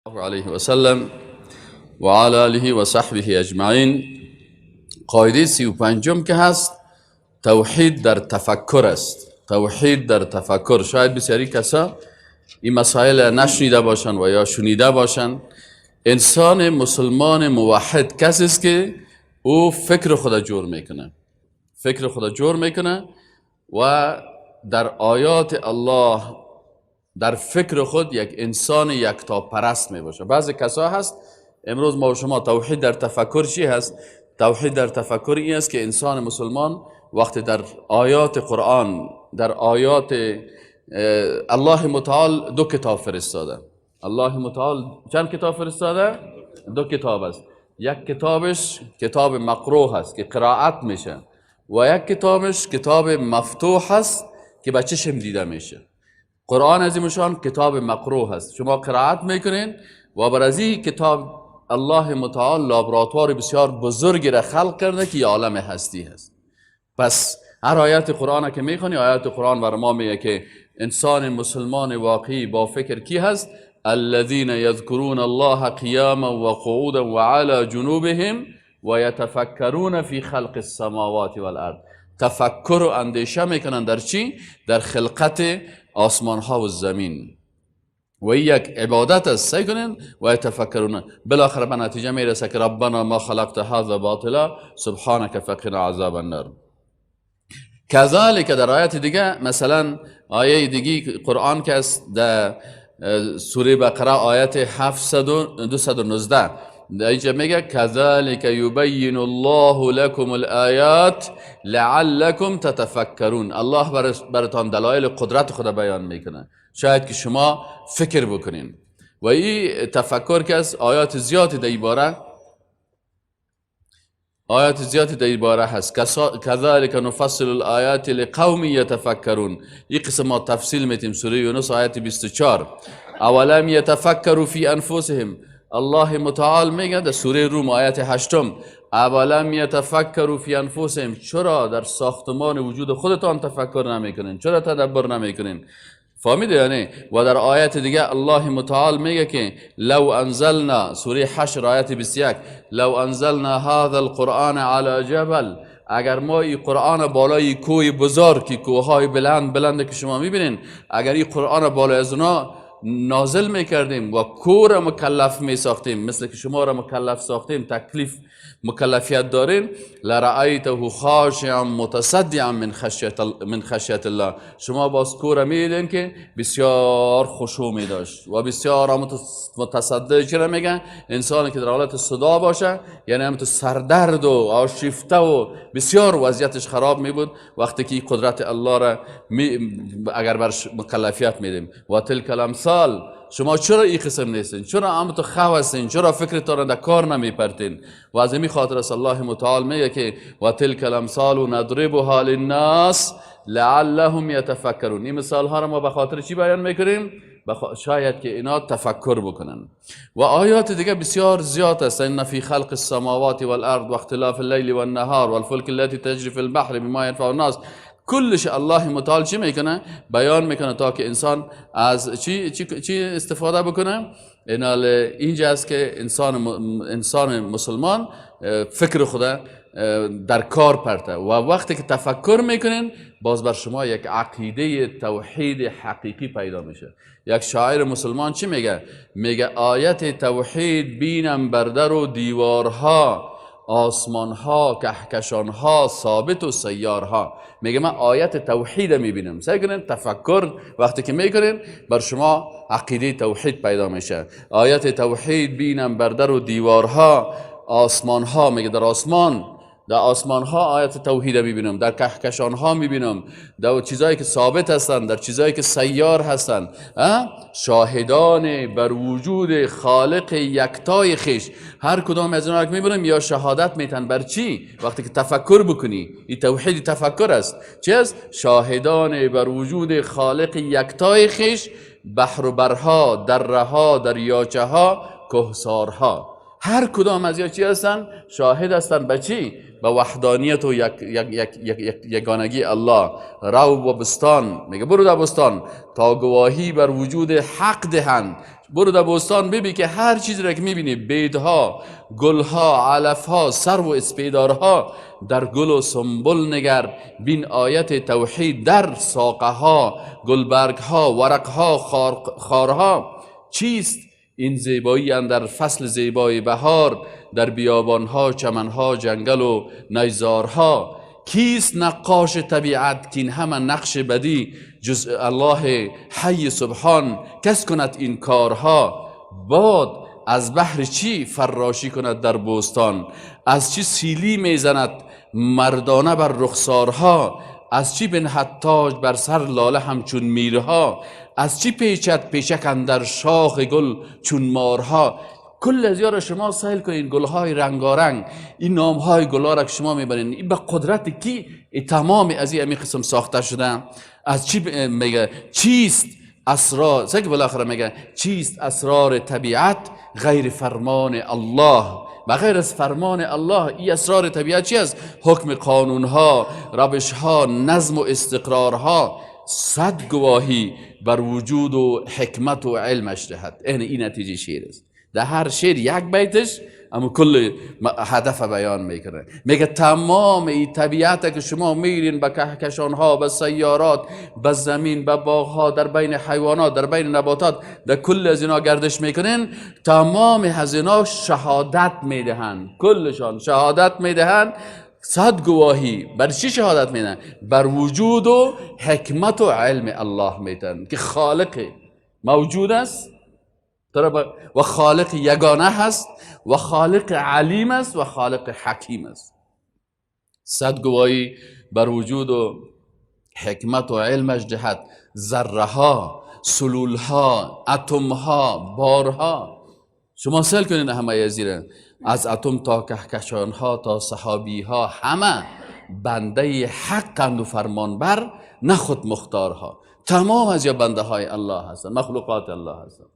الله علیه و سلم و علی آله و صحبه اجمعین. قاعده 35 که هست توحید در تفکر است. توحید در تفکر. شاید بسیاری کسا این مسائل نشنیده باشن و یا شنیده باشن. انسان مسلمان موحد کسی است که او فکر خود جور میکنه، فکر خود جور میکنه و در آیات الله در فکر خود یک انسان یکتا پرست می باشه. بعضی کسا هست امروز ما و شما توحید در تفکر چی هست؟ توحید در تفکر این است که انسان مسلمان وقتی در آیات قرآن، در آیات الله متعال دو کتاب فرستاده. الله متعال چند کتاب فرستاده؟ دو کتاب است. یک کتابش کتاب مقروء هست که قرائت میشه و یک کتابش کتاب مفتوح هست که به چشم دیده میشه. قرآن عظیم شان کتاب مقروء هست، شما قرائت میکنین و بر از این کتاب الله متعال لابراتوار بسیار بزرگی را خلق کرده که عالم هستی هست. پس هر آیات قرآن که میخونی، آیات قرآن بر ما میگه که انسان مسلمان واقعی با فکر کی هست؟ الذين يذكرون الله قياما وقعودا وعلى جنوبهم ويتفكرون في خلق السماوات والارض. تفکر و اندیشه میکنن در چی؟ در خلقت آسمان ها و زمین. و یک عبادت است. سعی کنین و یتفکرون. بالاخره به نتیجه میرسه که ربنا ما خلقت هذا باطلا سبحانك فقنا عذاب النار. کذالک در آیت دیگه، مثلا آیه دیگه قرآن که است در سوره بقره آیت 219 اینجا میگه کذالک یبین الله لكم الآیات لعلكم تتفکرون. الله براتان دلایل قدرت خود بیان میکنه شاید که شما فکر بکنین. و این تفکر که از آیات زیادی در باره، آیات زیادی در باره هست. کذالک نفصل الآیات لقوم یتفکرون. این قسم ما تفصیل میتیم. سوره یونس آیت 24 اولم یتفکروا فی انفسهم. الله متعال میگه در سوره روم آیت 8 اولم یتفکروا فی انفسهم. چرا در ساختمان وجود خودتان تفکر نمیکنین؟ چرا تدبر نمیکنین؟ فهمیده یا نه؟ و در آیت دیگه الله متعال میگه که لو انزلنا، سوره حشر آیت 21 لو انزلنا هذا القرآن على جبل. اگر ما این قرآن بالای کوه بزرگ، که کوههای بلند که شما میبینین، اگر این قرآن بالای از اونا نازل میکردیم و کوه را مکلف میساختیم مثل که شما را مکلف ساختیم، تکلیف مکلفیت دارین، لرأیته خاشعا متصدعا من خشیت الله. شما باز کوه را میدین که بسیار خشوع می داشت و بسیار متصدع. چرا میگن؟ انسانی که در حالت صدا باشه، یعنی هم تو سردرد و آشفته و بسیار وضعیتش خراب می بود وقتی که قدرت الله را اگر برش مکلفیت میدیم. و تلک الامثال. شما چرا این قسم نیستین؟ چرا عمتو خو هستین؟ چرا فکرتان را در کار نمیپرتین؟ و از این خاطر است الله متعال میگه که و تلک الامثال نضربها للناس لعلهم یتفکرون. این مثال ها را ما به خاطر چی بیان میکنیم؟ شاید که اینا تفکر بکنن. و آیات دیگه بسیار زیاد است. ان فی خلق السماوات والارض واختلاف الليل والنهار والفلك التي تجري في البحر بما ينفع الناس. کلش الله متعال چی میکنه؟ بیان میکنه تا که انسان از چی استفاده بکنه. اینجا است که انسان مسلمان فکر خدا در کار پرته. و وقتی که تفکر میکنین باز بر شما یک عقیده توحید حقیقی پیدا میشه. یک شاعر مسلمان چی میگه؟ میگه آیت توحید بینم بر در و دیوارها، آسمانها، کهکشانها، ثابت و سیارها. میگه من آیت توحید میبینم. سعی کنین تفکر وقتی که میکنین بر شما عقیده توحید پیدا میشه. آیت توحید بینم بر در و دیوارها، آسمانها، میگه در آسمانها آیت توحید میبینم، در کهکشانها میبینم، در چیزایی که ثابت هستند، در چیزایی که سیار هستند. شاهدان بر وجود خالق یکتای خیش. هر کدام از اینا که میبینم یا شهادت میتن بر چی؟ وقتی که تفکر بکنی. این توحید تفکر است. چی است؟ شاهدان بر وجود خالق یکتای خیش، بحر و برها، درها، دریاچه ها، کوهسارها. هر کدام از یا چی هستن؟ شاهد هستن به چی؟ به وحدانیت و یگانگی الله. رو و بستان، میگه برو در بستان تا گواهی بر وجود حق دهند. برو در بستان ببین که هر چیزی را که میبینی، بیدها، گلها، علفها، سرو و اسپیدارها، در گل و سنبل نگر، بین آیت توحید در ساقه ها، گلبرگها، ورقها، خارها. چیست این زیبایی اندر فصل زیبای بهار، در بیابانها، چمنها، جنگل و نیزارها؟ کیست نقاش طبیعت که این همه نقش بدی جز الله حی سبحان کس کند این کارها؟ باد از بحر چی فراشی کند در بستان، از چی سیلی میزند مردانه بر رخسارها؟ از چی بنهد تاج بر سر لاله همچون میرها، از چی پیچد پیچک اندر شاخ گل چون مارها؟ کل از را شما سهل کنین، گلهای رنگارنگ، این نامهای گلها را که شما میبرین، این به قدرت کی تمام از این قسم ساخته شده؟ از چی میگه چیست اسرار، سه که بالاخره میگه چیست اسرار طبیعت غیر فرمان الله؟ بغیر از فرمان الله این اسرار طبیعت چی است؟ حکم قانونها، روشها، نظم و استقرارها. صد گواهی بر وجود و حکمت و علمش دهد. این نتیجه شعر است. در هر شعر یک بیتش اما کل هدف بیان میکنه. میگه تمام این طبیعت که شما میرین به کهکشانها، به سیارات، به زمین، به باغها، در بین حیوانات، در بین نباتات، در کل از اینا گردش میکنین، تمام از اینا شهادت میدهن، کلشان شهادت میدهن. صد گواهی بر چی شهادت میدن؟ بر وجود و حکمت و علم الله میدن که خالق موجود است و خالق یگانه هست و خالق علیم است و خالق حکیم است. صد گواهی بر وجود و حکمت و علمش جهت، ذره ها، سلول ها، اتم ها، بارها. شما سل کنین همه یزیره، از اتم تا کهکشان ها تا صحابی ها، همه بنده حقند و فرمانبر، نه خود مختارها. تمام از یا بنده های الله هستند، مخلوقات الله هستند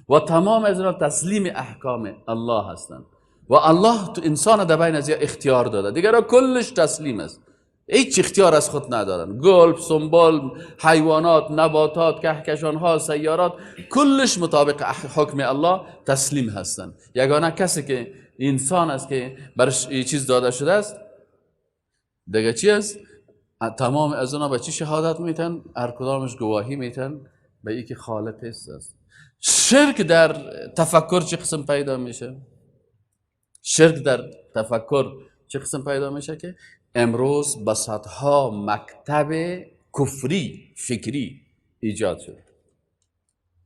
و تمام از اینا تسلیم احکام الله هستند و الله تو انسان در بین از یا اختیار داده، دیگر کلش تسلیم است، هیچ اختیار از خود ندارن. گل، سنبل، حیوانات، نباتات، کهکشانها، سیارات، کلش مطابق حکم الله تسلیم هستند. یگانه کسی که انسان است که برش این چیز داده شده است دیگه چی است؟ تمام از اونا به چی شهادت میتن؟ هر کدامش گواهی میتن به این که خالق است. شرک در تفکر چه قسم پیدا میشه؟ شرک در تفکر چه قسم پیدا میشه که امروز با صدها مکتب کفری فکری ایجاد شد.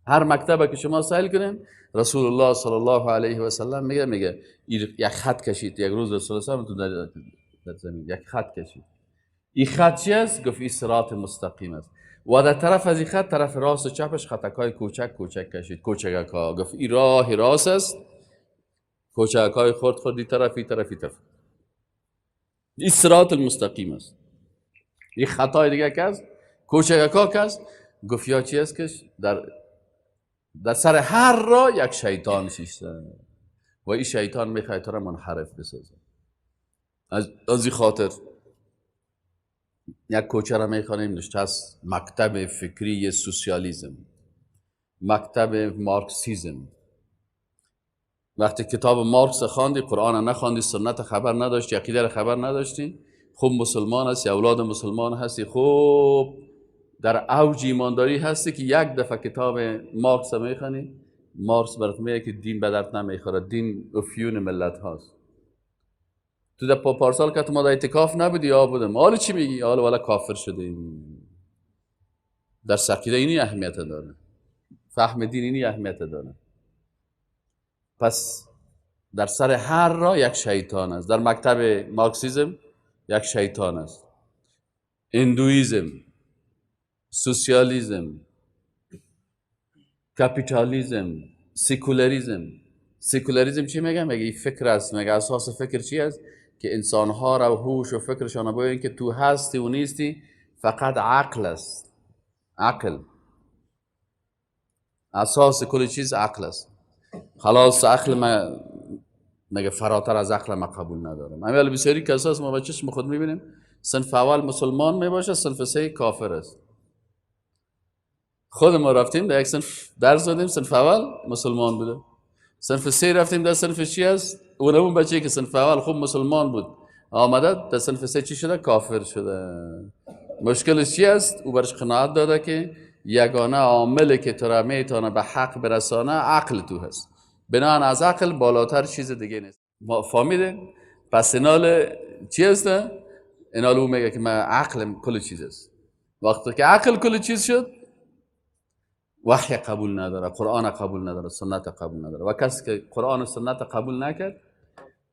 هر مکتبه که شما سائل کنین، رسول الله صلی الله علیه و سلم میگه یک خط کشید. یک روز رسول الله صلی الله علیه و سلم در زمین یک خط کشید. این خط چی است؟ گفت این صراط مستقیم است. و در طرف از این خط، طرف راست و چپش خطکای کوچک کوچک کشید، کوچکک‌ها. گفت این راه راست است، کوچک‌های خردی طرفی این صراط المستقیم است. این خطای دیگه که است، کوچکک‌ها که است، گفت یا چی است که در سر هر راه یک شیطان شیشته و این شیطان میخواد تو را منحرف بسازه. از این خاطر یک کوچه را میخوانیم نوشته است مکتب فکری سوسیالیسم، مکتب مارکسیسم. وقتی کتاب مارکس خواندی، قرآن نخواندی، سنت خبر نداشتی، عقیده خبر نداشتی، خوب مسلمان هستی، اولاد مسلمان هستی، خوب در اوج ایمانداری هستی که یک دفعه کتاب مارکس میخوانی، مارکس برات میگه که دین به درد نمیخوره، دین افیون ملت هاست. تو در پارسال که ما در اعتکاف نبودی یا بودم، حالا چی میگی؟ حالا والا کافر شدیم. در عقیده اینی اهمیت داره، فهم دین اینی اهمیت داره. پس در سر هر راه یک شیطان است. در مکتب مارکسیسم یک شیطان است. هندویزم، سوسیالیسم، کپیتالیسم، سکولاریسم. سکولاریسم چی میگه؟ میگه این فکر است. میگه اساس فکر چی است؟ که انسانها را هوش و فکرشان باید که تو هستی و نیستی، فقط عقل است. عقل اساس کل چیز عقل است. خلاص عقل ما مگه فراتر از عقل ما قبول ندارم. همین بسیاری که اساس ما بچه‌ش خود میبینیم صنف اول مسلمان میباشه، صنف سه کافر است. خود ما رفتیم در یک صنف درس دادیم، صنف اول مسلمان بوده، صنف سه رفتیم در صنف چی است، اون بچه که صنف اول خوب مسلمان بود آمده در صنف سه چی شده؟ کافر شده. مشکلش چی است؟ او برش قناعت داده که یگانه عاملی که تو را میتونه به حق برسانه عقل تو هست، بنان از عقل بالاتر چیز دیگه نیست. فهمیده؟ پس اینال چی است؟ اینال او میگه که من عقلم کل چیز است. وقتی که عقل کل چیز شد، وحی قبول نداره، قرآن قبول نداره، سنت قبول نداره. و کسی که قرآن و سنت قبول نکرد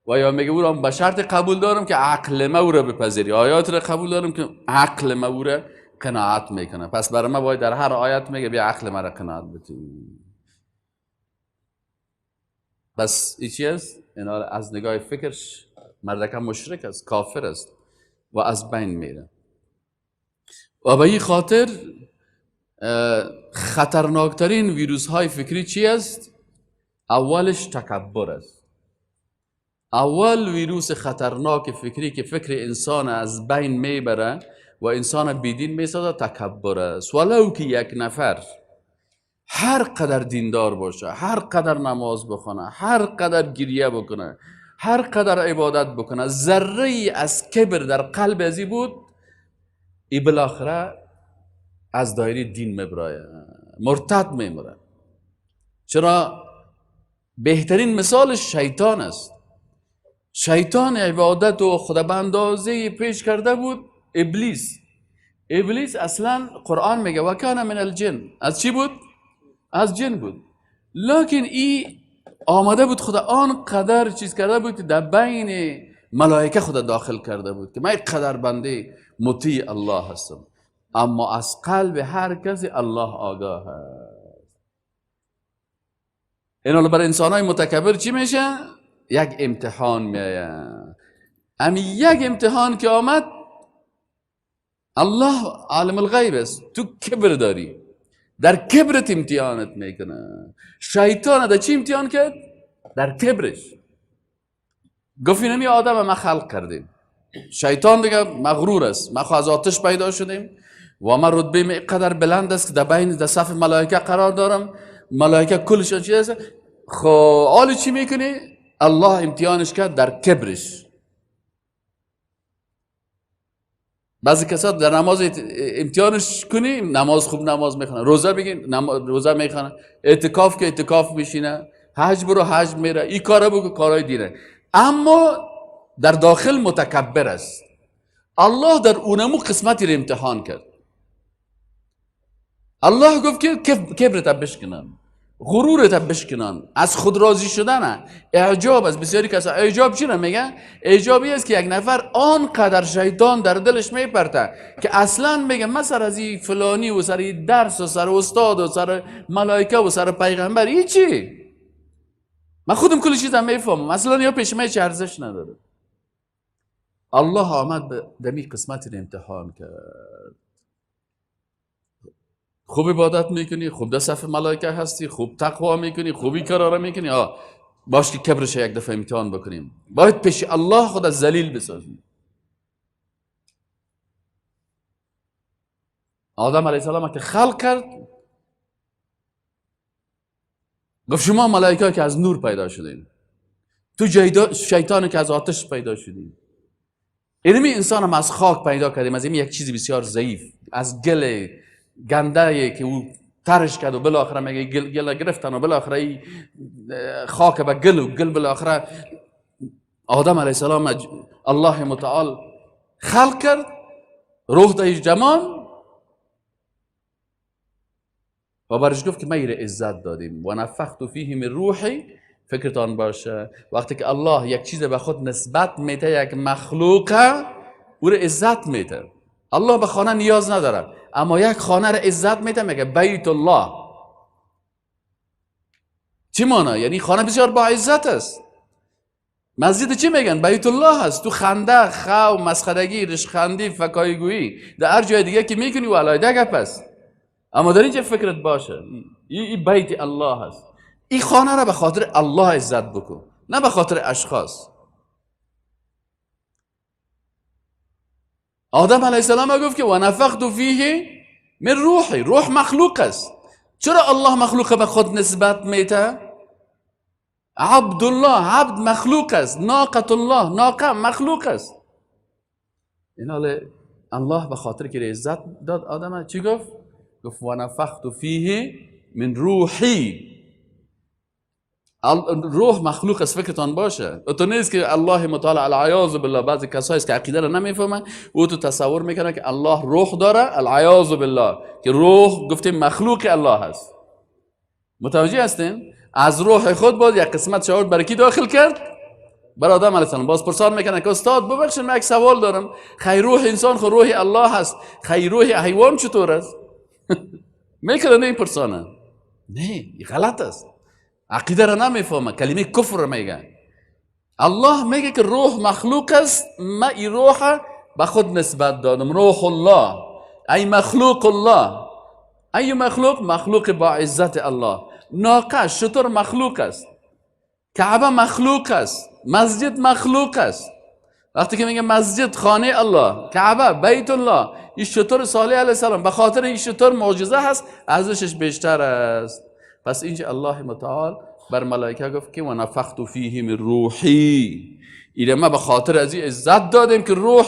و یا میگه او را به شرط قبول دارم که عقل ما او را بپذیری، آیات را قبول دارم که عقل ما او را قناعت میکنه، پس برای ما باید در هر آیت میگه بیا عقل ما را قناعت بده. بس این چی است؟ اینا از نگاه فکرش مردکه مشرک است، کافر است و از بین میره. و به این خاطر خطرناکترین ویروس های فکری چی است؟ اولش تکبر است. اول ویروس خطرناک فکری که فکر انسان از بین میبره و انسان بیدین میسازه تکبر است. ولو که یک نفر هر قدر دیندار باشه، هر قدر نماز بخونه، هر قدر گریه بکنه، هر قدر عبادت بکنه، ذره از کبر در قلب ازی بود، ای بالاخره از دایره دین میبره، مرتد میمره. چرا؟ بهترین مثالش شیطان است. شیطان عبادت و خدا به اندازه پیش کرده بود. ابلیس اصلا قرآن میگه و کان من الجن، از چی بود؟ از جن بود. لکن ای آمده بود خدا آن قدر چیز کرده بود که در بین ملائکه خدا داخل کرده بود که من یک قدر بنده مطیع الله هستم، اما از قلب هر کسی الله آگاه است. این برای انسان های متکبر چی میشه؟ یک امتحان میایه. امی یک امتحان که آمد، الله عالم الغیب است، تو کبر داری، در کبرت امتحانت میکنه. شیطان در چی امتحان کرد؟ در کبرش. گفت اینمی آدم ما خلق کردیم. شیطان دیگه مغرور است، ما خو از آتش پیدا شدیم و ما رتبه می قدر بلند است که در بین در صف ملائکه قرار دارم، ملائکه کلشون چی است؟ خو حالی چی میکنی؟ الله امتحانش کرد در کبرش. بعضی کسا در نماز امتحانش کنی، نماز خوب نماز میخونه، روزه بگین روزه میخونه، اعتکاف که اعتکاف میشینه، حج برو حج میره، این کارا بگو کارای دیره، اما در داخل متکبر است. الله در اونمو قسمتی رو امتحان کرد. الله گفت که کبرت بشکنن، غرورت بشکنن، از خود راضی شدن، اعجاب است. بسیاری کسا اعجاب چی رو میگن؟ اعجابی است که یک نفر آنقدر شیطان در دلش میپرته که اصلا میگه من سر از این فلانی و سر این درس و سر استاد و سر ملائکه و سر پیغمبر ای چی؟ من خودم کل چیزم میفهمم، اصلا یا پیش من هیچ ارزش نداره. الله آمد به دمی قسمتی رو امتحان کرد. خوب عبادت میکنی، خوب در صف ملائکه هستی، خوب تقوا میکنی، خوبی کارا میکنی، باش که کبرش یک دفعه امتحان بکنیم، باید پیش الله خود از ذلیل بسازیم. آدم علیه السلام که خلق کرد گفت شما ملائکه که از نور پیدا شدین، تو شیطان که از آتش پیدا شدین. اینمی انسان هم از خاک پیدا کردیم، از این یک چیزی بسیار ضعیف، از گل گنده که او ترش کرد و بالاخره میگه گل گرفتن و بالاخره خاک به گل و گل بالاخره آدم علیه السلام الله متعال خلق کرد، روح دایش جمان و برش گفت که ما ایره عزت دادیم و نفخت فیه من روحی. فکرتان باشه وقتی که الله یک چیز به خود نسبت میده، یک مخلوقه او را عزت میده. الله به خانه نیاز نداره، اما یک خانه را عزت میده، میگه بیت الله. چی معنی؟ یعنی خانه بسیار با عزت است. مسجد چی میگن؟ بیت الله هست. تو خنده، خو، مسخرگی، رشخندی، فکایگویی در هر جای دیگه که میکنی و علایده گپ است، اما در اینجا فکرت باشه این بیت الله هست. این خانه را به خاطر الله عزت بکن، نه به خاطر اشخاص. آدم علیه السلام گفت که و نفخت فیه من روحی، روح مخلوق است. چرا الله مخلوق به خود نسبت میده؟ عبدالله، عبد مخلوق است. ناقة الله، ناقه مخلوق است. این حال الله به خاطر که عزت داد آدم چی گفت؟ گفت و نفخت فیه من روحی. روح مخلوق است، فکرتان باشه. تو نیست که الله متعال العیاذ بالله، بعضی کسایی است که عقیده رو نمیفهمن او تو تصور میکنه که الله روح داره، العیاذ بالله، که روح گفتیم مخلوق الله هست. متوجه هستین؟ از روح خود باز یک قسمت شعور برای کی داخل کرد؟ بر آدم علیه السلام. باز پرسان میکنه که استاد ببخشید من یک سوال دارم، خیر روح انسان خود روح الله هست، خیر روح حیوان چطور است؟ میکنه این پرسانه. نه، غلط است. عقیده را نمیفهمه، کلمه کفر را میگه. الله میگه که روح مخلوق است، من این روح به خود نسبت دادم، روح الله، ای مخلوق الله. ای مخلوق؟ مخلوق با عزت الله. ناقه شتر مخلوق است، کعبه مخلوق است، مسجد مخلوق است. وقتی که میگه مسجد خانه الله، کعبه بیت الله، این شتر صالح علیه السلام به خاطر این شتر معجزه هست، ارزشش بیشتر است. پس اینجا الله متعال بر ملائکه گفت که و نفخت فیه من روحی، اینه ما به خاطر از این عزت دادیم که روح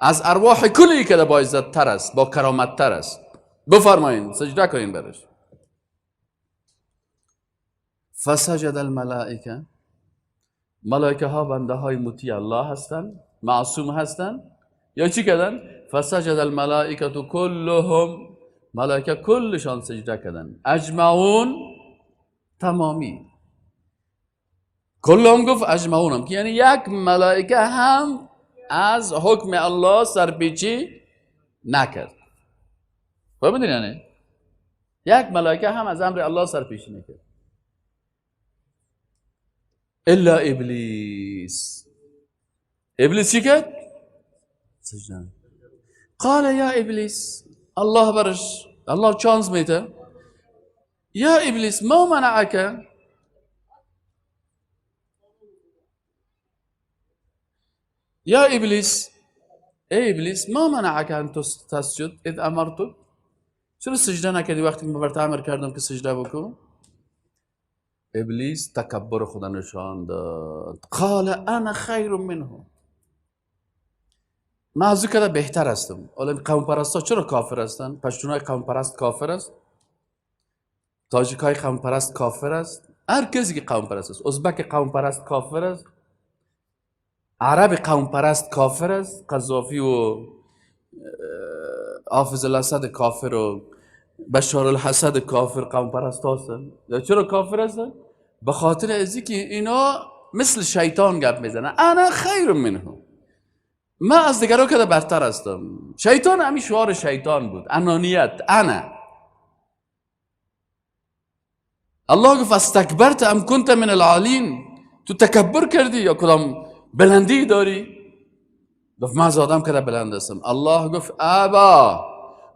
از ارواح کلی که با عزت تر است، با کرامت تر است. بفرمایید سجده کنین برش. فسجد الملائکه، ملائکه ها بنده های مطیع الله هستند، معصوم هستند. یا چی کردن؟ فسجد الملائکه کلهم، ملائکه کلشان سجده کردن، اجمعون، تمامی. کلهم گفت اجمعون هم، که یعنی یک ملائکه هم از حکم الله سرپیچی نکرد. فهمیدین یعنی؟ یک ملائکه هم از امر الله سرپیچی نکرد. الا ابلیس. ابلیس چی کرد؟ سجده. قال یا ابلیس، الله برش، الله چانس میده. یا ابلیس ما منعک، یا ابلیس، ای ابلیس ما منعک ان تسجد اذ امرتک، چرا سجده نکردی وقتی من برات امر کردم که سجده بکن؟ ابلیس تکبر خدا نشان داد. قال انا خیر منه، من از او کده بهتر هستم. حالا قوم پرستا چرا کافر هستن؟ پشتونای قوم پرست کافر است، تاجیکای قوم پرست کافر است، هر کسی که قوم پرست است، ازبک قوم پرست کافر است، عرب قوم پرست کافر است، قذافی و حافظ الاسد کافر و بشار الاسد کافر قوم پرست هستن. چرا کافر هستن؟ به خاطر ازی که اینا مثل شیطان گپ میزنن. انا خیر منه، من از دیگران که برتر هستم. شیطان همین شعار شیطان بود، انانیت، انا. الله گفت استکبرت ام کنت من العالین، تو تکبر کردی یا کدام بلندی داری؟ گفت من از آدم که بلند هستم. الله گفت ابا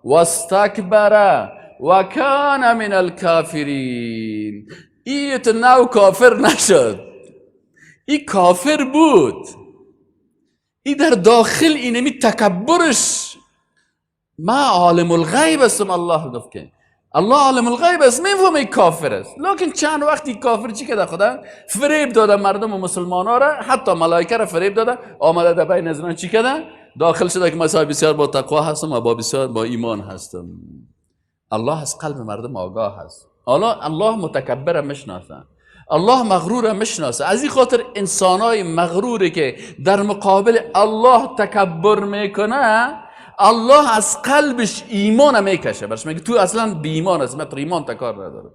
واستکبر و کان من الکافرین. ایت نو کافر نشد، ای کافر بود. ای در داخل اینمی تکبرش، ما عالم الغیب هستم. الله گفت که الله عالم الغیب است، میفهمه ای کافر است. لیکن چند وقتی کافر چی کرده؟ خدا فریب داده مردم و مسلمان ها را، حتی ملائکه را فریب داده. آمده در بین نظران چی کرده؟ داخل شده که مثلا بسیار با تقوا هستم و با بسیار با ایمان هستم. الله از قلب مردم آگاه هست. الله متکبر میشناسه، الله مغرور میشناسه. از این خاطر انسانای مغروری که در مقابل الله تکبر میکنه، الله از قلبش ایمان میکشه، برش میگه تو اصلا بی ایمان است، من ایمان تکار نداره.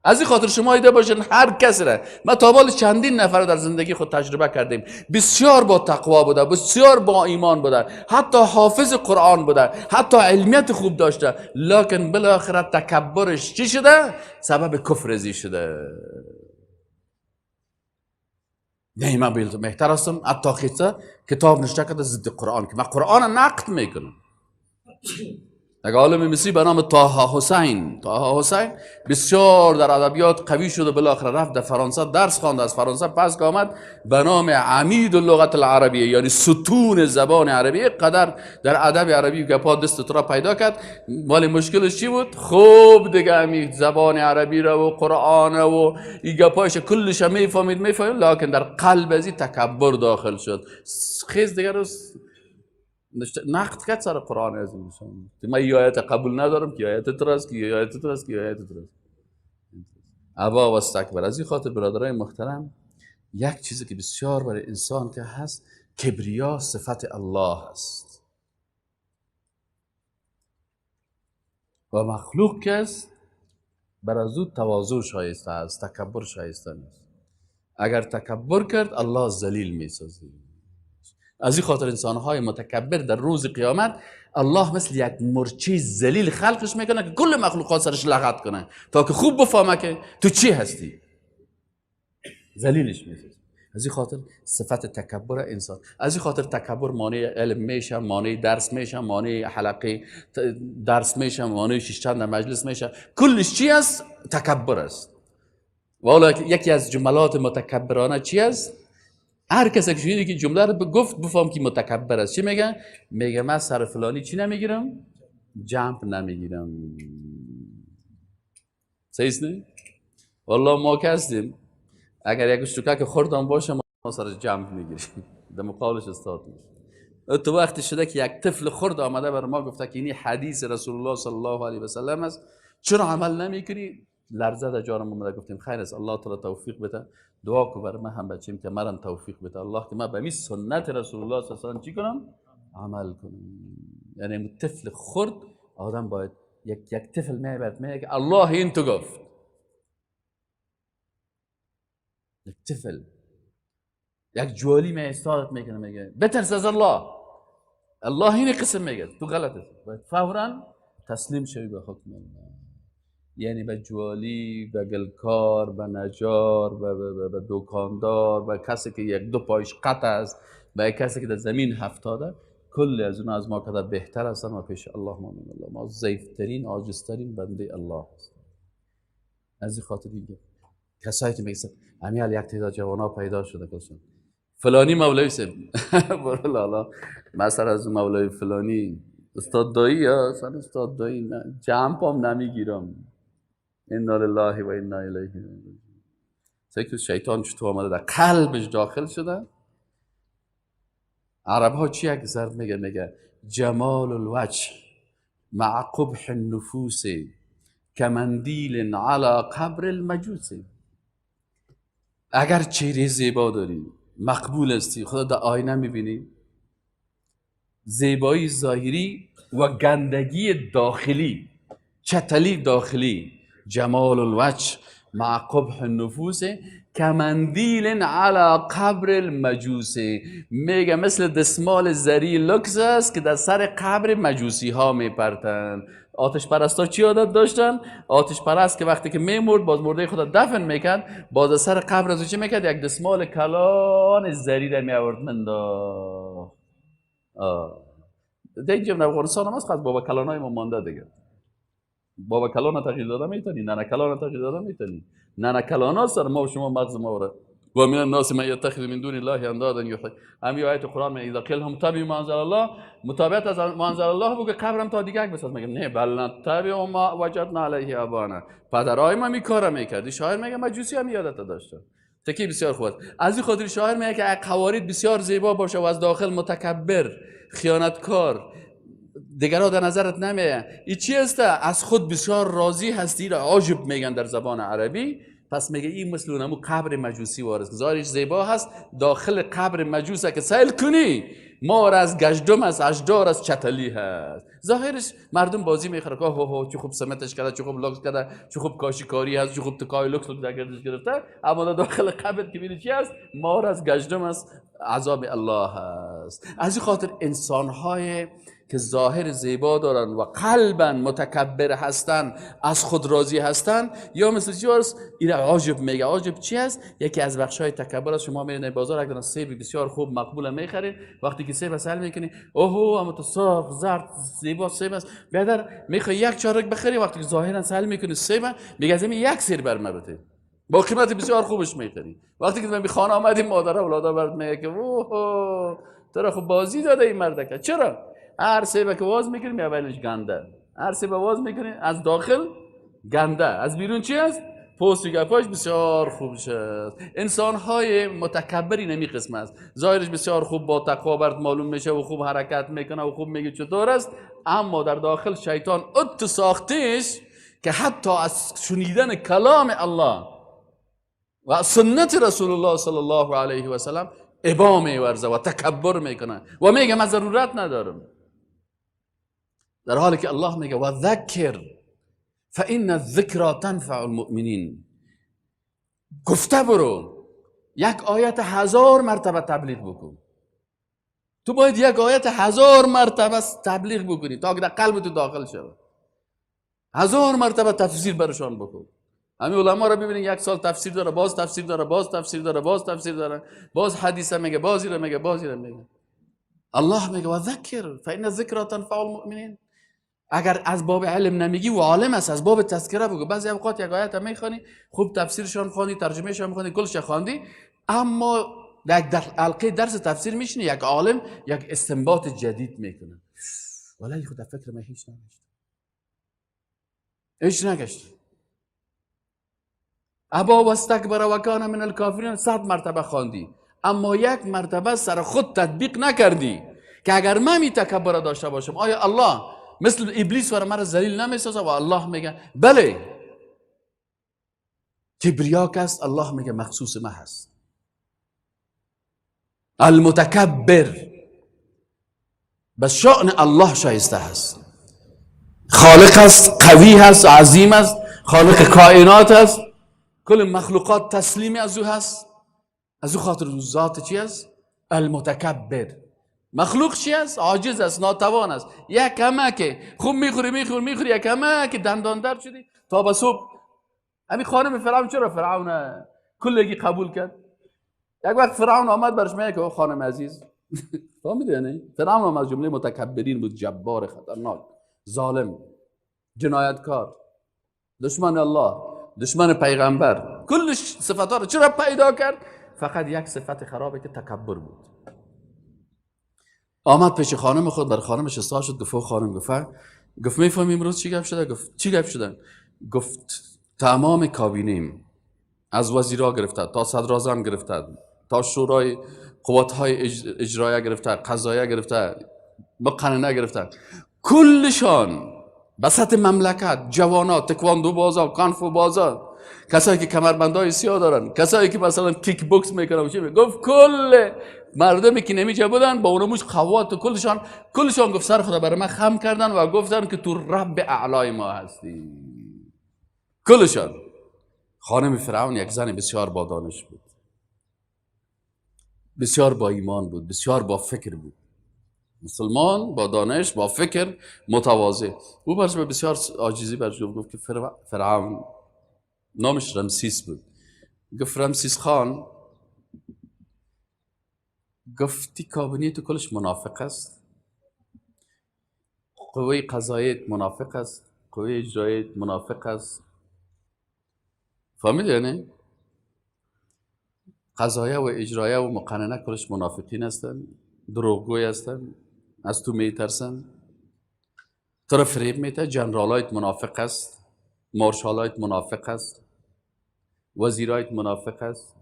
از این خاطر شما ایده باشین هر کسی را، ما تا حالا چندین نفر در زندگی خود تجربه کردیم، بسیار با تقوا بوده، بسیار با ایمان بوده، حتی حافظ قرآن بوده، حتی علمیت خوب داشته، لکن بالاخره تکبرش چی شده؟ سبب کفر ازی شده. نه من بهتر هستم. حتی خیصه کتاب نشته کرده ضد قرآن که من قرآن نقد میکنم. یک عالم مصری به نام طه حسین بسیار در ادبیات قوی شد و بالاخره رفت در فرانسه درس خواند، از فرانسه پس که آمد به نام عمید اللغت العربیه، یعنی ستون زبان عربی. قدر در ادب عربی گپا دست تو را پیدا کرد، ولی مشکلش چی بود؟ خوب دیگه همین زبان عربی را و قرآن و این گپایش کلش میفهمید، لکن در قلب ازی تکبر داخل شد. خیز دیگه روز نقد کرد سر قرآن عظیم. من این آیت قبول ندارم که آیت تراست، که آیت تراست، که آیت تراست. ابا و استکبر. از این خاطر برادرای محترم، یک چیزی که بسیار برای انسان که هست، کبریا صفت الله هست و مخلوق که است بر از او تواضع شایسته است، تکبر شایسته نیست. اگر تکبر کرد الله ذلیل میسازه. از این خاطر انسانهای متکبر در روز قیامت الله مثل یک مرچی ذلیل خلقش میکنه که کل مخلوقات سرش لغت کنه تا که خوب بفهمه که تو چی هستی، ذلیلش میسازه. از این خاطر صفت تکبر انسان، از این خاطر تکبر مانع علم میشه، مانع درس میشه، مانع حلقه درس میشه، مانع شیشتن در مجلس میشه. کلش چی است؟ تکبر است. والا یکی از جملات متکبرانه چی است؟ هر کسی که شنیده که جمله رو گفت بفهم که متکبر است. چی میگه؟ میگه من سر فلانی چی نمیگیرم؟ جمپ نمیگیرم. صحیح نه؟ والله ما که هستیم اگر یک شوکک خوردم باشه ما سر جمپ میگیریم. در مقابلش استاد میشه. تو وقتی شده که یک طفل خرد آمده بر ما گفته که این حدیث رسول الله صلی الله علیه و سلم است، چرا عمل نمیکنی؟ لرزه در جانم اومده گفتیم خیر است، الله تعالی توفیق بده. دعا کو بر من هم بچیم که مرا توفیق بده الله که من به می سنت رسول الله صلی الله علیه و سلم چی کنم؟ عمل کنم. یعنی طفل خرد آدم باید یک طفل میگه که الله این تو گفت. یک طفل یک جوالی می استادت میکنه میگه بترس از الله، الله این قسم میگه تو غلطه، باید فوراً تسلیم شوی به حکم الله. یعنی به جوالی، به گلکار، به نجار، به دکاندار، به کسی که یک دو پایش قطع است، به کسی که در زمین هفتاده، کل از اون از ما کده بهتر هستن و پیش الله مؤمن الله. ما ضعیفترین عاجزترین بنده الله هست. از این خاطر دیگه کسایی که میگن امیال یک تعداد جوانا پیدا شده کسان فلانی مولوی سب برو لالا مثلا از مولوی فلانی استاد دایی یا اصلا استاد دایی نه جمع هم نمیگیرم. انا لله و انا الیه راجعون. که شیطان چطور آمده در قلبش داخل شده. عرب ها چی اکثر میگه جمال الوجه مع قبح النفوس کمندیل علی قبر المجوس. اگر چهره زیبا داری، مقبول هستی، خدا در آینه میبینی، زیبایی ظاهری و گندگی داخلی، چتلی داخلی، جمال الوجه مع قبح النفوس کمندیل علی قبر المجوس. میگه مثل دستمال زری لکس است که در سر قبر مجوسی ها میپرتن. آتش پرستا چی عادت داشتن؟ آتش پرست که وقتی که میمرد باز مرده خود دفن میکرد، باز از سر قبر از چی میکرد؟ یک دستمال کلان زری در میآورد منداخت. دیگه در افغانستان هم هست خواست بابا کلان های ما مانده دیگه. بابا کلان تغییر داده میتونی، نانا کلان تغییر داده میتونی. نانا کلان ها سر ما و شما مغز ما وره. و من الناس من یتخذ من دون الله اندادا یحیی. همین آیت قرآن میگه اذا قیل هم تبعوا ما انزل الله، متابعت از ما انزل الله بگو قبرم تا دیگه بساز. میگم نه بل نتبع ما وجدنا علیه آبانا. پدرای ما می کارا میکرد. شاعر میگه مجوسی هم یادت داشته. تکی بسیار خوب. از این خاطر شاعر میگه که قوارید بسیار زیبا باشه و از داخل متکبر، خیانتکار، دیگرها در نظرت نمیه. این چی است؟ از خود بسیار راضی هستی را عاجب میگن در زبان عربی. پس میگه این مثل اونمو قبر مجوسی وارست که ظاهرش زیبا هست، داخل قبر مجوسه که سیل کنی مار از گشدم است، اشجار از چتلی هست. ظاهرش مردم بازی میخوره که هو چه خوب سمتش کرده، چه خوب لوکس کرده، چه خوب کاشیکاری هست، چه خوب تکای لوکس در گردش گرفته. اما داخل قبر که ببینی چی هست؟ مار از گشدم است، عذاب الله هست. از این خاطر انسان‌های که ظاهر زیبا دارن و قلبا متکبر هستن، از خود راضی هستن، یا مثل چی هست؟ این عاجب میگه. عاجب چی هست؟ یکی از بخشای تکبر است. شما میرین بازار اگر سیب بسیار خوب مقبول میخرید، وقتی که یکی سیب سال میکنی اوه اما تو سرخ زرد زیبا سیب است بیادر میخوای یک چارک بخری وقتی که ظاهرا سال میکنی سیب میگه از این یک سیر بر من بده با قیمت بسیار خوبش میخری وقتی که من به خانه آمدیم مادر اولادا برات میگه که اوه تو را خب بازی داده این مردکه چرا هر سیب که واز میکنی میابینش گنده هر سیب واز میکنی از داخل گنده از بیرون چی است پوست و گپاش بسیار خوب شد. انسان های متکبری نمی قسم است ظاهرش بسیار خوب با تقوا برات معلوم میشه و خوب حرکت میکنه و خوب میگه چطور است اما در داخل شیطان ات ساختش که حتی از شنیدن کلام الله و سنت رسول الله صلی الله علیه و سلم ابا میورزه و تکبر میکنه و میگه من ضرورت ندارم در حالی که الله میگه و ذکر فإن الذکر تنفع المؤمنین گفته برو یک آیت 1000 مرتبه تبلیغ بکن تو باید یک آیت 1000 مرتبه تبلیغ بکنی تا که در قلب تو داخل شود 1000 مرتبه تفسیر برشان بکن همین علما را ببینید یک سال تفسیر داره باز تفسیر داره باز تفسیر داره باز تفسیر داره باز حدیث میگه بازی را میگه بازی را میگه الله میگه و ذکر فإن الذکر تنفع المؤمنین اگر از باب علم نمیگی و عالم است از باب تذکره بگو بعضی اوقات یک آیت میخوانی خوب تفسیرشان خوانی ترجمهشان میخوانی کلش خواندی اما در حلقه درس تفسیر میشینی یک عالم یک استنباط جدید میکنه ولی خود فکر من هیچ نگشت ابا واستکبر و کان من الکافرین 100 مرتبه خواندی اما یک مرتبه سر خود تطبیق نکردی که اگر من می تکبر داشته باشم آیا الله مثل ابلیس و مرا ذلیل نمیسازه و الله میگه بله کبریاک است الله میگه مخصوص ما هست المتکبر بس شأن الله شایسته هست خالق است قوی هست عظیم است خالق کائنات است کل مخلوقات تسلیم از او هست از او خاطر ذات چی است المتکبر مخلوق چی است عاجز است ناتوان است یک کمک خوب میخوری یک کمک دندان در شدی تا به صبح همین خانم فرعون چرا فرعون کلگی قبول کرد یک وقت فرعون آمد برش میگه که خانم عزیز فهمیدی نه فرعون هم از جمله متکبرین بود جبار خطرناک ظالم جنایتکار دشمن الله دشمن پیغمبر کلش صفات رو چرا پیدا کرد فقط یک صفت خرابه که تکبر بود آمد پیش خانم خود بر خانمش استاد شد گفت خانم گفت میفهمی امروز چی گپ شده گفت چی گپ شده گفت تمام کابینیم از وزیرا گرفته تا صدراعظم گرفته تا شورای قوت‌های اجرایه گرفته قضاییه گرفته مقننه گرفته کلشان بسط مملکت جوانات تکواندو بازا کانفو بازا کسایی که کمربندای سیاه دارن کسایی که مثلا کیک بوکس میکنن چی گفت کل مردمی که نمیچه بودن با اونموش خوات و کلشان گفت سر خدا برای من خم کردن و گفتن که تو رب اعلای ما هستی کلشان خانم فرعون یک زن بسیار با دانش بود بسیار با ایمان بود بسیار با فکر بود مسلمان با دانش با فکر متواضع او برش بسیار عاجزی برش گفت که فرعون نامش رمسیس بود گفت رمسیس خان گفتی کابینه تو کلش منافق است قوه قضاییت منافق است قوه اجراییت منافق است فهمیدی یعنی قضاییه و اجراییه و مقننه کلش منافقین هستن دروغگوی هستن از تو میترسن تو را فریب میده جنرالایت منافق است مارشالایت منافق است وزیرایت منافق است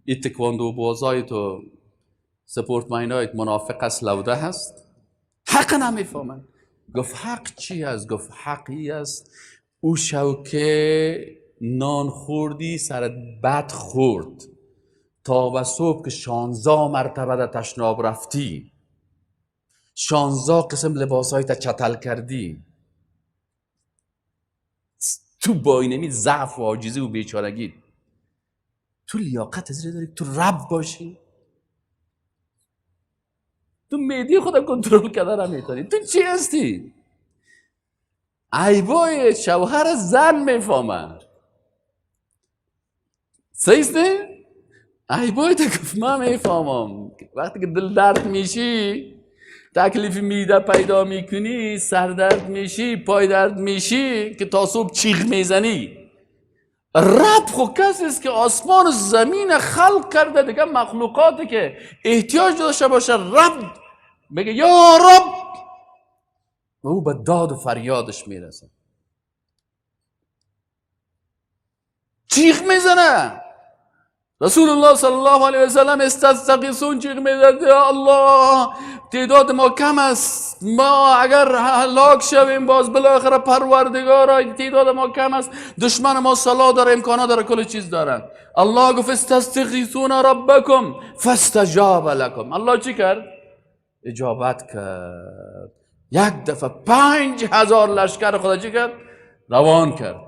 این تکواندو بازایت و سپورتمینایت منافق است لوده هست حق نمیفهمن گفت حق چی است گفت حقی است او شوکه نان خوردی سرت بد خورد تا به صبح که 16 مرتبه در تشناب رفتی 16 قسم لباسهای تا چتل کردی تو با اینمی ضعف و عاجزی و بیچارگی تو لیاقت از داری تو رب باشی تو معده خودت کنترل کردن نمیتونی تو چی هستی عیبای شوهر زن میفهمن صحیح است ای باید گفت من میفهمم وقتی که دل درد میشی، تکلیف میده پیدا میکنی، سردرد میشی، پای درد میشی که تا صبح چیغ میزنی. رب خو کسی است که آسمان و زمین خلق کرده، دیگه مخلوقاتی که احتیاج داشته باشه رب بگه یا رب و او به داد و فریادش میرسه، چیغ میزنه. رسول الله صلی الله علیه و سلم استغیثون چیغ میزد یا الله تعداد ما کم است، ما اگر هلاک شویم باز بالاخره پروردگارا تعداد ما کم است، دشمن ما سلاح داره، امکانات داره، کل چیز داره. الله گفت استغیثون ربکم فاستجاب لکم. الله چی کرد؟ اجابت کرد. یک دفعه 5000 لشکر خدا چی کرد؟ روان کرد.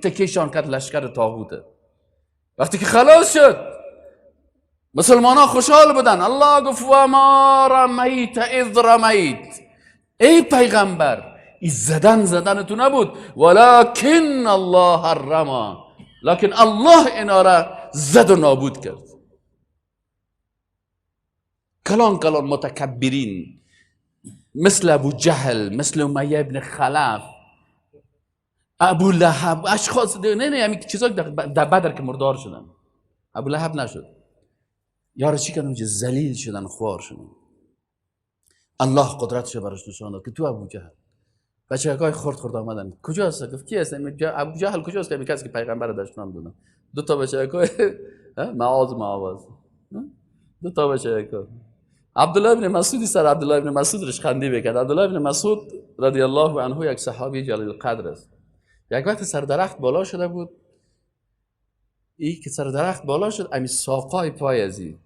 تکیشان کرد لشکر طاغوته. وقتی که خلاص شد مسلمان ها خوشحال بودن. الله گفت و ما رمیت اذ رمیت، ای پیغمبر این زدن تو نبود، ولکن الله رما، لکن الله اینا را زد و نابود کرد. کلان متکبرین مثل ابو جهل، مثل امیه ابن خلف، ابو لهب، اشخاص نه همین چیزا در بدر که مردار شدن. ابو لهب نشد، یارو چی کردن؟ ذلیل شدن، خوار شدن. الله قدرتش براش نشون داد که تو ابو جهل بچه‌های خرد آمدن. کجاست؟ گفت کی هست؟ ابو جهل کجاست؟ که کسی که پیغمبر داشت نام دادن. دو تا بچه‌های معاذ دو تا بچه‌های عبدالله ابن مسعود سر عبدالله ابن مسعود رش خندی بکرد. عبدالله ابن مسعود رضی الله عنه یک صحابی جلیل القدر است. یک وقت سر درخت بالا شده بود، این که سر درخت بالا شد امی ساقای پای ازی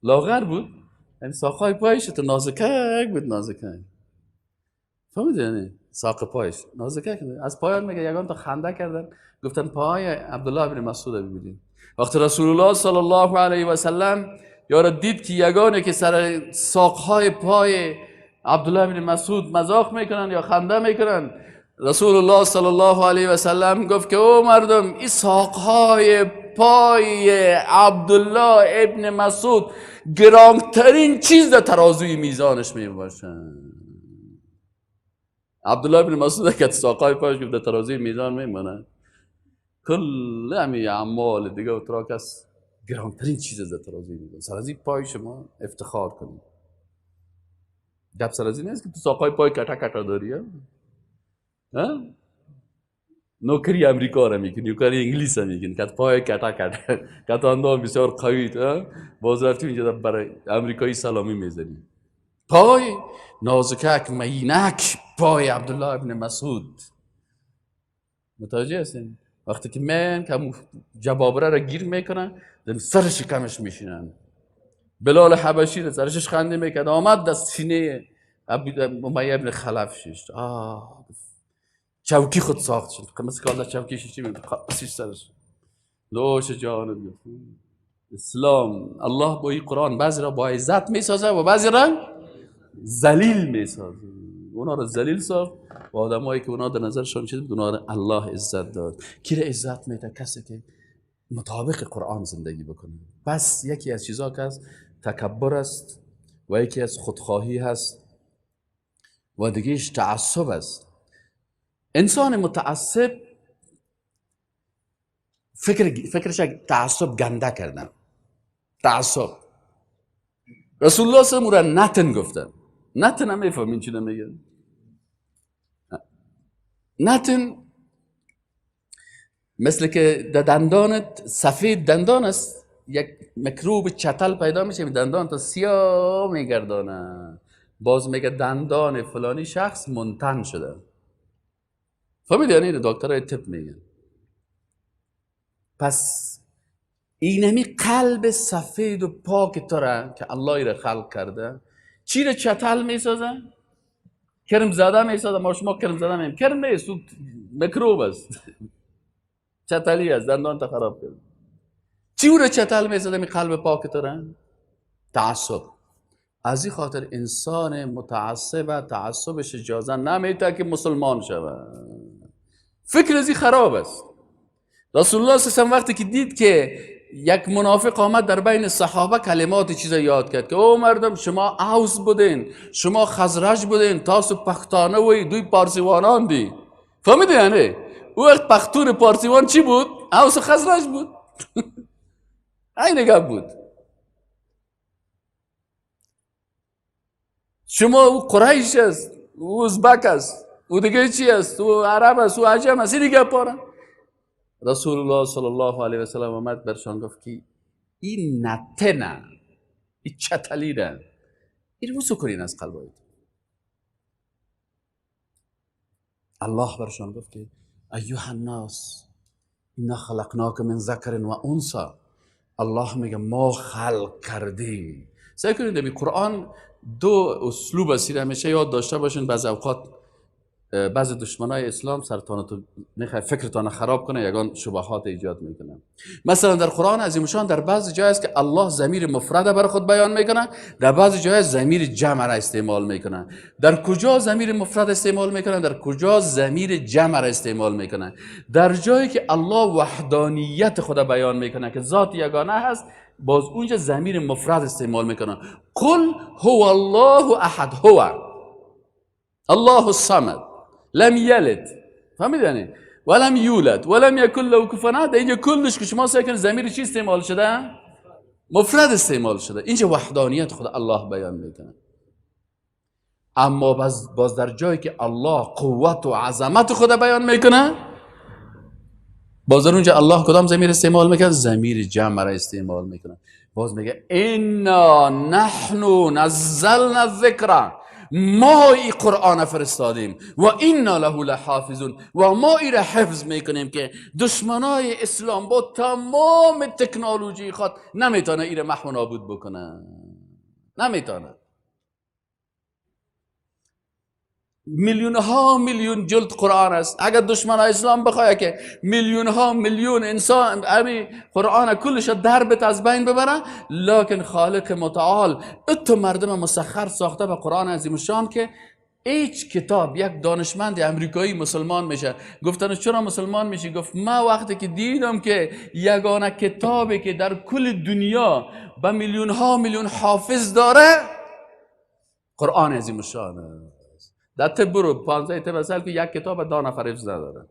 لاغر بود، امی ساقای پایش تو نازکک بود، نازکک. فهمیدی یعنی ساق پایش نازکک از پایان میگه یگان تا خنده کردن، گفتن پای عبدالله ابن مسعود ببینید. وقتی رسول الله صلی الله علیه و سلم یارو دید که یگانه که سر ساقهای پای عبدالله ابن مسعود مذاق میکنن یا خنده میکنن، رسول الله صلی الله علیه و سلم گفت که او مردم این ساقهای پای عبدالله ابن مسعود گرانترین چیز در ترازوی میزانش میباشن. عبدالله ابن مسعود که ساقهای پایش گفت در ترازوی میزان میمونه، کل همی اعمال دیگه و تراکس گرانترین چیز در ترازوی میزان. سر از این پای شما افتخار کنید. گپ سر از این نیست که تو ساقهای پای کتا داری نوکری امریکا را میکنی، نوکری انگلیس را میکنی، که پای کتا اندام بسیار قوی، باز رفتی اینجا برای امریکایی سلامی میزنی. پای نازکک مینک پای عبدالله ابن مسعود. متوجه هستین؟ وقتی که من که جبابره را گیر میکنن سر شکمش میشینن. بلال حبشی را سرش خنده میکرد، آمد دست سینه امیه ابن خلف ششت. چوکی خود ساخت شد، مثل که الله چوکی شیشی میگه سرش لوش جانم. اسلام الله با این قرآن بعضی را با عزت میسازه و بعضی را ذلیل میسازه. اونا را ذلیل ساخت و آدمایی که اونا در نظرشان چیز بود اونا را الله عزت داد. کی را عزت میده؟ کسی که مطابق قرآن زندگی بکنه. بس یکی از چیزا که از تکبر است و یکی از خودخواهی هست و دیگهش تعصب است. انسان متعصب فکرش تعصب گنده کردن. تعصب رسول الله صلی الله علیه و آله نتن گفتن. نتن هم میفهمین چی نمیگن؟ نتن مثل که دندانت سفید دندان است، یک میکروب چتل پیدا میشه دندان تا سیاه میگردانه، باز میگه دندان فلانی شخص منتن شده. فهمید یعنی دکترای طب میگن. پس اینمی قلب سفید و پاک تو را که الله ای را خلق کرده چی را چتل میسازه؟ کرم زده میسازه. ما شما کرم زده میم، کرم نیست، میکروب است. چتلی است، دندان تا خراب کرده. چی را چتل میسازه می قلب پاک تو را؟ تعصب. از این خاطر انسان متعصب تعصبش اجازه نمیده که مسلمان شود. فکر ازی خراب است. رسول الله صلی الله علیه و وقتی که دید که یک منافق آمد در بین صحابه کلمات چیز یاد کرد که او مردم شما اوس بودین، شما خزرج بودین، تاسو پختانه وی دوی پارسیوانان دی. فهمیدی یعنی او وقت پختون پارسیوان چی بود؟ اوس و خزرج بود. این گپ بود. شما او قریش است، او ازبک است، او دیگه چی است، او عرب است، او عجم است. این گپ پاره. رسول الله صلی الله علیه و سلم آمد برشان گفت که این نتنه، این چتلیره، این رو سکنین از قلبایت. الله برشان گفت که ایها الناس اینا خلقناک من ذکر و انثى. الله میگه ما خلق کردیم. سعی کنید در قرآن دو اسلوب است، همیشه یاد داشته باشین. بعض اوقات بعض دشمنای اسلام سرتانتو میخواد فکرتان خراب کنه، یگان شبهات ایجاد میکنه. مثلا در قرآن عظیمشان در بعض جای است که الله ضمیر مفرد بر خود بیان میکنه، در بعض جای ضمیر جمع را استعمال میکنه. در کجا ضمیر مفرد استعمال میکنه، در کجا ضمیر جمع را استعمال میکنه. در جایی که الله وحدانیت خود بیان میکنه که ذات یگانه هست، باز اونجا ضمیر مفرد استعمال میکنه. قل هو الله احد، هو الله الصمد لم یلد، فهمید یعنی، ولم یولد ولم یکن له کفوا احد. اینجا کلش که شما سعی کنید ضمیر چی استعمال شده؟ مفرد استعمال شده. اینجا وحدانیت خود الله بیان میکنه. اما باز در جایی که الله قوت و عظمت خود بیان میکنه، باز در اونجا الله کدام ضمیر استعمال میکنه؟ ضمیر جمع را استعمال میکنه. باز میگه انا نحن نزلنا الذکر، ما ای قرآن فرستادیم و انا له لحافظون، و ما ای را حفظ میکنیم که دشمنای اسلام با تمام تکنولوژی خود نمیتونه ای را محو و نابود بکنه، نمیتونه. میلیون ها میلیون جلد قرآن است. اگر دشمن اسلام بخواه که میلیون ها میلیون انسان امی قرآن کلش در بت از بین ببره، لکن خالق متعال اتو مردم مسخر ساخته به قرآن عظیم شان که هیچ کتاب، یک دانشمند امریکایی مسلمان میشه. گفتن چرا مسلمان میشی؟ گفت ما وقتی که دیدم که یگانه کتابی که در کل دنیا به میلیون ها میلیون حافظ داره قرآن عظیم شانه. در طب برو 15 طب سال که یک کتاب 2 نفر حفظ نداره.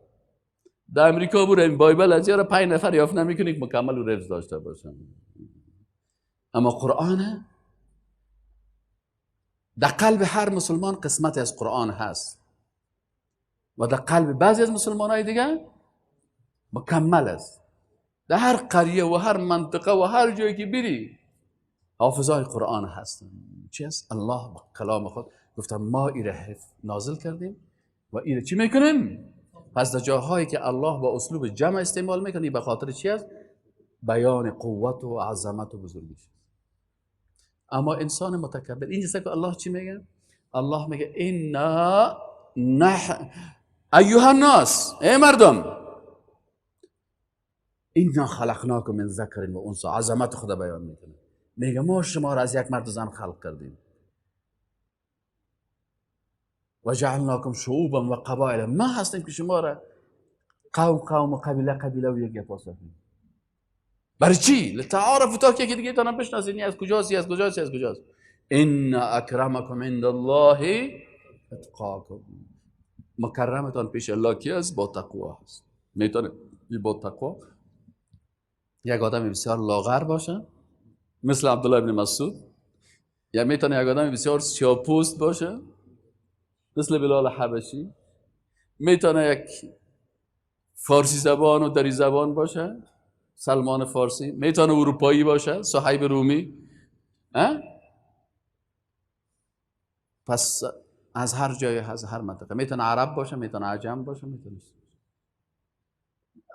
در امریکا برو این بایبل از یاره 5 نفر یافت نمیکنی که مکمل رو حفظ داشته باشن. اما قرآن در قلب هر مسلمان قسمتی از قرآن هست و در قلب بعضی از مسلمانای دیگه مکمل است. در هر قریه و هر منطقه و هر جایی که بری حافظای قرآن هستن. چی است؟ الله با کلام خود گفتم ما ایره نازل کردیم و ایره چی میکنیم؟ پس در جاهایی که الله با اسلوب جمع استعمال میکنه به خاطر چی است؟ بیان قوت و عظمت و بزرگیش. اما انسان متکبر این جسته که الله چی میگه؟ الله میگه اینا ایها الناس، ای مردم، اینا خلقناکم من ذکر و انثى. عظمت خدا بیان میکنه، میگه ما شما را از یک مرد و زن خلق کردیم و جعلناکم شعوبا و قبائل. ما هستیم که شما را قوم و قبیله و یک پاسخیم. برای چی؟ لتعارفوا، تا که دیگه تانم بشناسید از کجاست، از کجاست. ان اکرمکم عند الله اتقاکم. مکرمتان پیش الله کی است؟ با تقوا هست. میتونه با تقوا یک آدم بسیار لاغر باشه مثل عبدالله بن مسعود، یا میتونه یک آدم بسیار سیاه‌پوست باشه مثل بلال حبشی، میتونه یک فارسی زبان و دری زبان باشه سلمان فارسی، میتونه اروپایی باشه صهیب رومی. پس از هر جای، از هر منطقه، میتونه عرب باشه، میتونه عجم باشه، میتونه.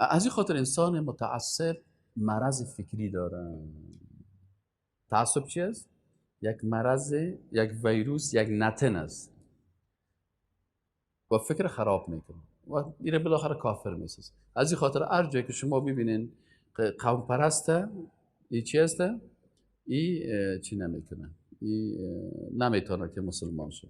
از این خاطر انسان متعصب مرض فکری داره. تعصب چی است؟ یک مرض، یک ویروس، یک نتن است و فکر خراب میکنه و میره بالاخره کافر میسازه. از این خاطر هر جایی که شما ببینین قوم پرسته، این چی هسته؟ این چی نمیکنه، این نمیتونه که مسلمان شه.